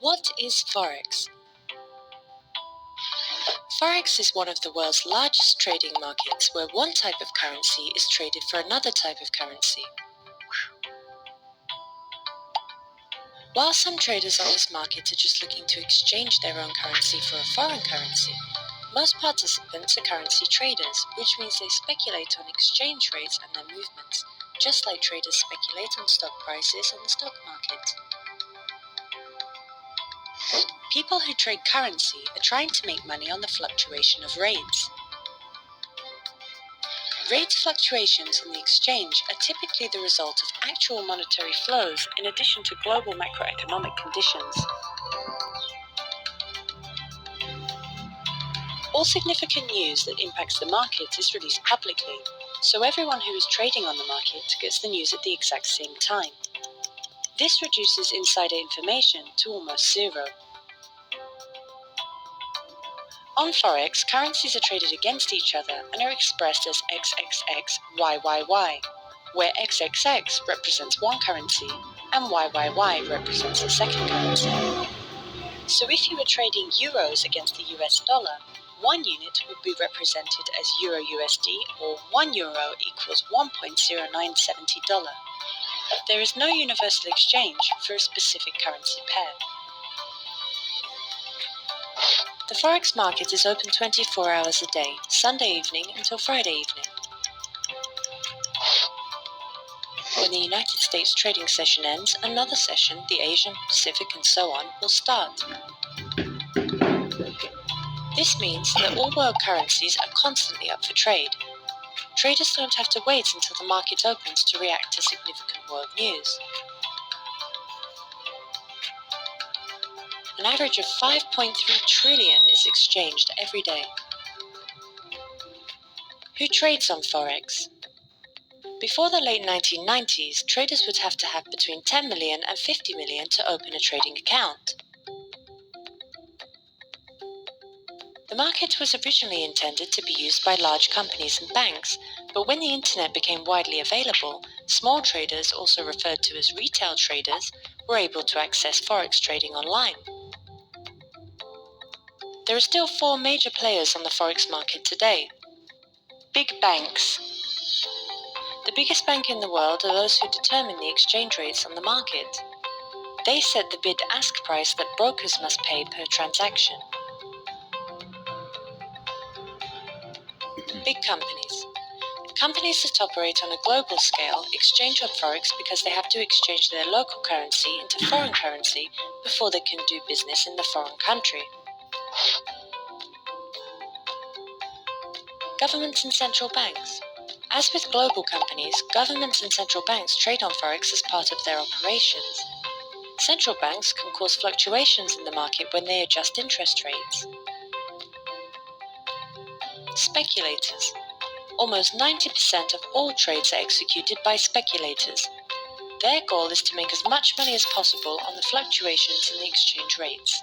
What is Forex? Forex is one of the world's largest trading markets where one type of currency is traded for another type of currency. While some traders on this market are just looking to exchange their own currency for a foreign currency, most participants are currency traders, which means they speculate on exchange rates and their movements, just like traders speculate on stock prices on the stock market. People who trade currency are trying to make money on the fluctuation of rates. Rate fluctuations in the exchange are typically the result of actual monetary flows in addition to global macroeconomic conditions. All significant news that impacts the market is released publicly, so everyone who is trading on the market gets the news at the exact same time. This reduces insider information to almost zero. On Forex, currencies are traded against each other and are expressed as XXX, YYY, where XXX represents one currency and YYY represents a second currency. So if you were trading euros against the US dollar, one unit would be represented as Euro USD, or 1 euro equals $1.0970. There is no universal exchange for a specific currency pair. The Forex market is open 24 hours a day, Sunday evening until Friday evening. When the United States trading session ends, another session, the Asian, Pacific and so on, will start. This means that all world currencies are constantly up for trade. Traders don't have to wait until the market opens to react to significant world news. An average of 5.3 trillion is exchanged every day. Who trades on Forex? Before the late 1990s, traders would have to have between 10 million and 50 million to open a trading account. The market was originally intended to be used by large companies and banks, but when the internet became widely available, small traders, also referred to as retail traders, were able to access Forex trading online. There are still 4 major players on the Forex market today. Big banks. The biggest bank in the world are those who determine the exchange rates on the market. They set the bid-ask price that brokers must pay per transaction. Big companies. Companies that operate on a global scale exchange on Forex because they have to exchange their local currency into foreign currency before they can do business in the foreign country. Governments and central banks. As with global companies, governments and central banks trade on Forex as part of their operations. Central banks can cause fluctuations in the market when they adjust interest rates. Speculators. Almost 90% of all trades are executed by speculators. Their goal is to make as much money as possible on the fluctuations in the exchange rates.